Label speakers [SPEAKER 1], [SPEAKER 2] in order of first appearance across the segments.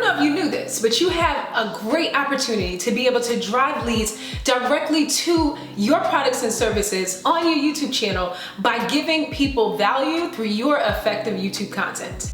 [SPEAKER 1] know if you knew this, but you have a great opportunity to be able to drive leads directly to your products and services on your YouTube channel by giving people value through your effective YouTube content.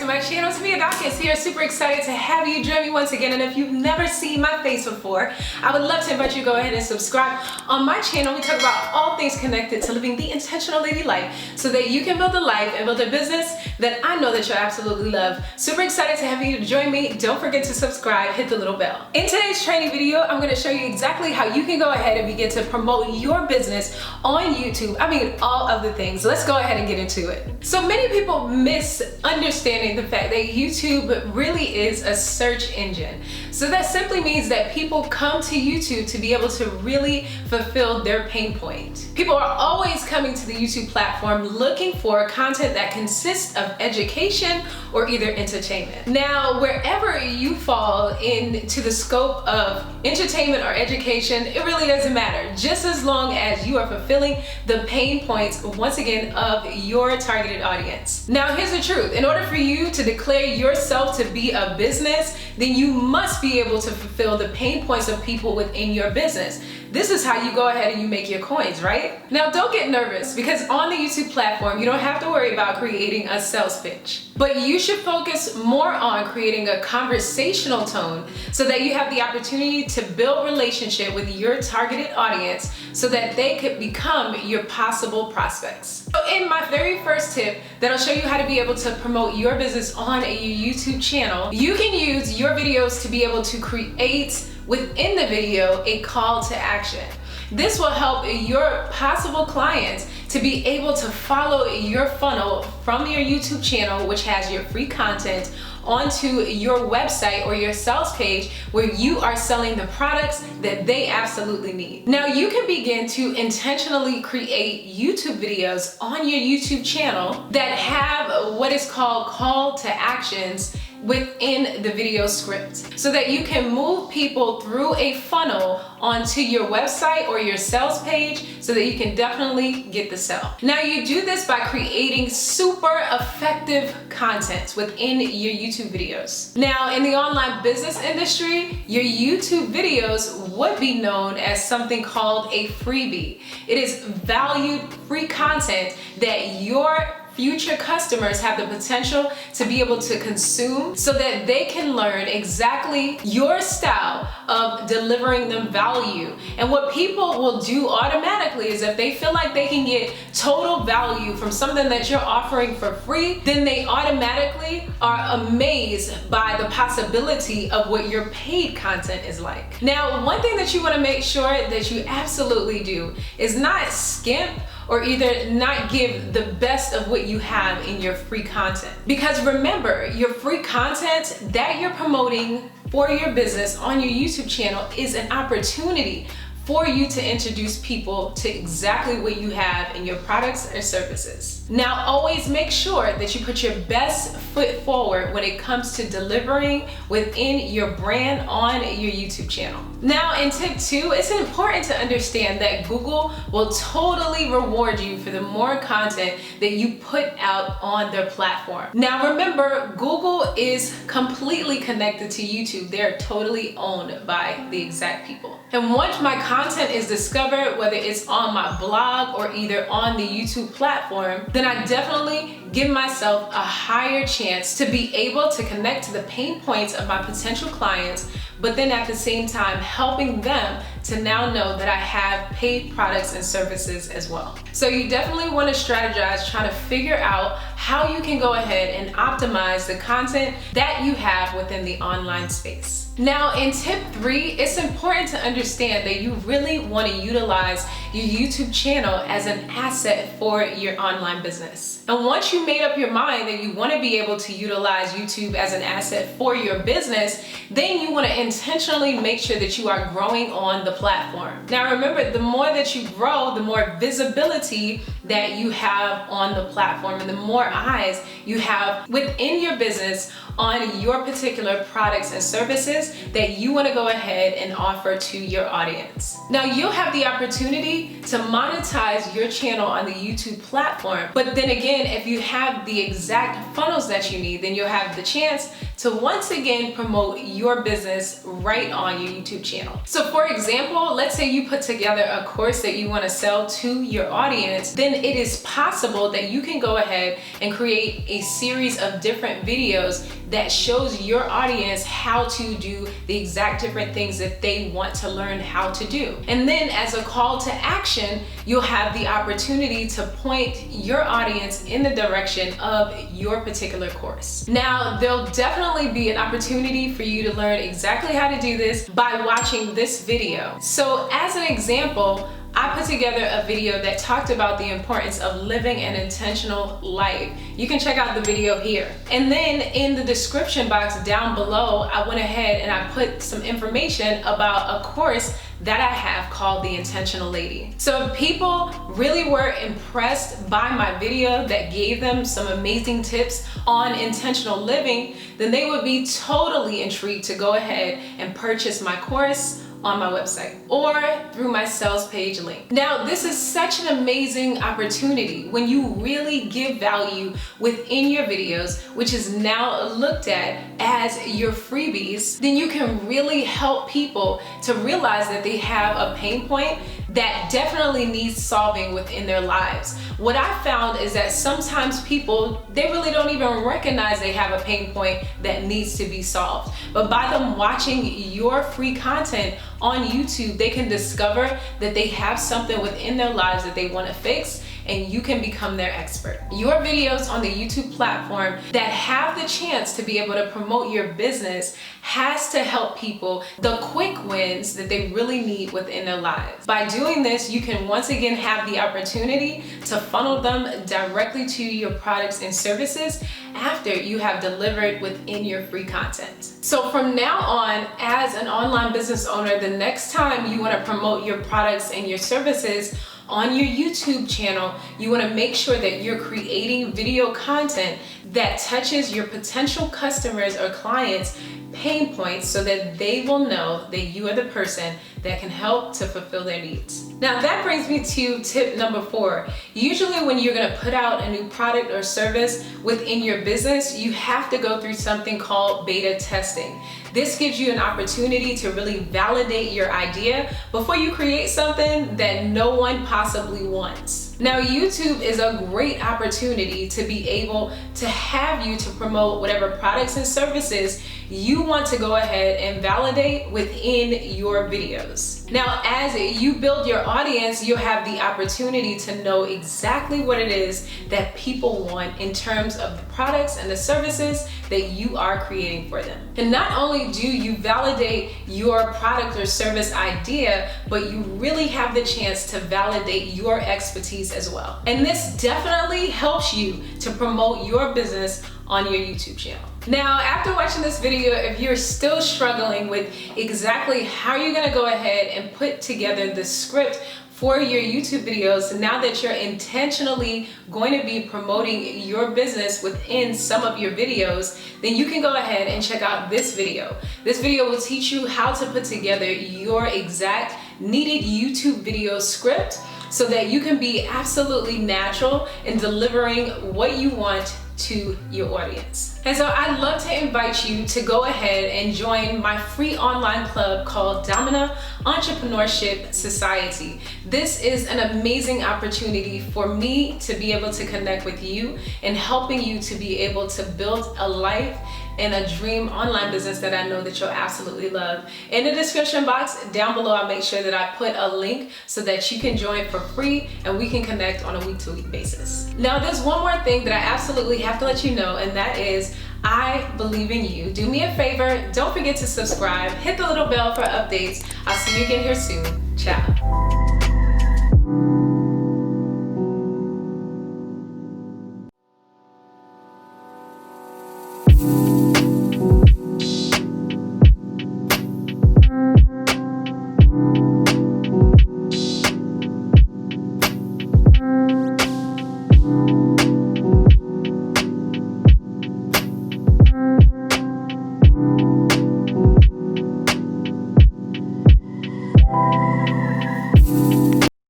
[SPEAKER 1] My channel, it's me, Adakis here. Super excited to have you join me once again. And if you've never seen my face before, I would love to invite you to go ahead and subscribe. On my channel, we talk about all things connected to living the intentional lady life so that you can build a life and build a business that I know that you'll absolutely love. Super excited to have you join me. Don't forget to subscribe, hit the little bell. In today's training video, I'm going to show you exactly how you can go ahead and begin to promote your business on YouTube. I mean, all of the things. Let's go ahead and get into it. So many people misunderstanding the fact that YouTube really is a search engine. So that simply means that people come to YouTube to be able to really fulfill their pain point. People are always coming to the YouTube platform looking for content that consists of education or either entertainment. Now, wherever you fall into the scope of entertainment or education, it really doesn't matter, just as long as you are fulfilling the pain points, once again, of your targeted audience. Now, here's the truth. In order for you to declare yourself to be a business, then you must be able to fulfill the pain points of people within your business. This is how you go ahead and you make your coins, right? Now, don't get nervous, because on the YouTube platform, you don't have to worry about creating a sales pitch. But you should focus more on creating a conversational tone so that you have the opportunity to build relationship with your targeted audience so that they could become your possible prospects. So in my very first tip that'll show you how to be able to promote your business on a YouTube channel, you can use your videos to be able to create within the video a call to action. This will help your possible clients to be able to follow your funnel from your YouTube channel, which has your free content, onto your website or your sales page where you are selling the products that they absolutely need. Now, you can begin to intentionally create YouTube videos on your YouTube channel that have what is called call to actions within the video script so that you can move people through a funnel onto your website or your sales page so that you can definitely get the sale. Now, you do this by creating super effective content within your YouTube videos. Now, in the online business industry, your YouTube videos would be known as something called a freebie. It is valued free content that your future customers have the potential to be able to consume so that they can learn exactly your style of delivering them value. And what people will do automatically is if they feel like they can get total value from something that you're offering for free, then they automatically are amazed by the possibility of what your paid content is like. Now, one thing that you want to make sure that you absolutely do is not skimp or either not give the best of what you have in your free content. Because remember, your free content that you're promoting for your business on your YouTube channel is an opportunity for you to introduce people to exactly what you have in your products or services. Now, always make sure that you put your best foot forward when it comes to delivering within your brand on your YouTube channel. Now, in tip 2, it's important to understand that Google will totally reward you for the more content that you put out on their platform. Now, remember, Google is completely connected to YouTube. They're totally owned by the exact people. And once my content is discovered, whether it's on my blog or either on the YouTube platform, then I definitely give myself a higher chance to be able to connect to the pain points of my potential clients, but then at the same time helping them to now know that I have paid products and services as well. So you definitely want to strategize, trying to figure out how you can go ahead and optimize the content that you have within the online space. Now, in tip 3, it's important to understand that you really want to utilize your YouTube channel as an asset for your online business. And once you made up your mind that you want to be able to utilize YouTube as an asset for your business, then you want to intentionally make sure that you are growing on the platform. Now, remember, the more that you grow, the more visibility that you have on the platform and the more eyes you have within your business on your particular products and services that you want to go ahead and offer to your audience. Now, you'll have the opportunity to monetize your channel on the YouTube platform, but then again, if you have the exact funnels that you need, then you'll have the chance to once again promote your business right on your YouTube channel. So for example, let's say you put together a course that you want to sell to your audience, then it is possible that you can go ahead and create a series of different videos that shows your audience how to do the exact different things that they want to learn how to do. And then as a call to action, you'll have the opportunity to point your audience in the direction of your particular course. Now, there'll definitely be an opportunity for you to learn exactly how to do this by watching this video. So as an example, I put together a video that talked about the importance of living an intentional life. You can check out the video here. And then in the description box down below, I went ahead and I put some information about a course that I have called The Intentional Lady. So if people really were impressed by my video that gave them some amazing tips on intentional living, then they would be totally intrigued to go ahead and purchase my course on my website or through my sales page link. Now, this is such an amazing opportunity when you really give value within your videos, which is now looked at as your freebies, then you can really help people to realize that they have a pain point that definitely needs solving within their lives. What I found is that sometimes people, they really don't even recognize they have a pain point that needs to be solved. But by them watching your free content on YouTube, they can discover that they have something within their lives that they want to fix, and you can become their expert. Your videos on the YouTube platform that have the chance to be able to promote your business has to help people the quick wins that they really need within their lives. By doing this, you can once again have the opportunity to funnel them directly to your products and services after you have delivered within your free content. So from now on, as an online business owner, the next time you want to promote your products and your services on your YouTube channel, you want to make sure that you're creating video content that touches your potential customers or clients' pain points so that they will know that you are the person that can help to fulfill their needs. Now that brings me to tip number 4. Usually when you're gonna put out a new product or service within your business, you have to go through something called beta testing. This gives you an opportunity to really validate your idea before you create something that no one possibly wants. Now, YouTube is a great opportunity to be able to have you to promote whatever products and services you want to go ahead and validate within your videos. Now, as you build your audience, you'll have the opportunity to know exactly what it is that people want in terms of the products and the services that you are creating for them. And not only do you validate your product or service idea, but you really have the chance to validate your expertise as well. And this definitely helps you to promote your business on your YouTube channel. Now, after watching this video, if you're still struggling with exactly how you're gonna go ahead and put together the script for your YouTube videos, now that you're intentionally going to be promoting your business within some of your videos, then you can go ahead and check out this video. This video will teach you how to put together your exact needed YouTube video script so that you can be absolutely natural in delivering what you want to your audience. And so I'd love to invite you to go ahead and join my free online club called Domina Entrepreneurship Society. This is an amazing opportunity for me to be able to connect with you and helping you to be able to build a life and a dream online business that I know that you'll absolutely love. In the description box down below, I'll make sure that I put a link so that you can join for free and we can connect on a week-to-week basis. Now, there's one more thing that I absolutely have to let you know, and that is I believe in you. Do me a favor, don't forget to subscribe, hit the little bell for updates. I'll see you again here soon. Ciao.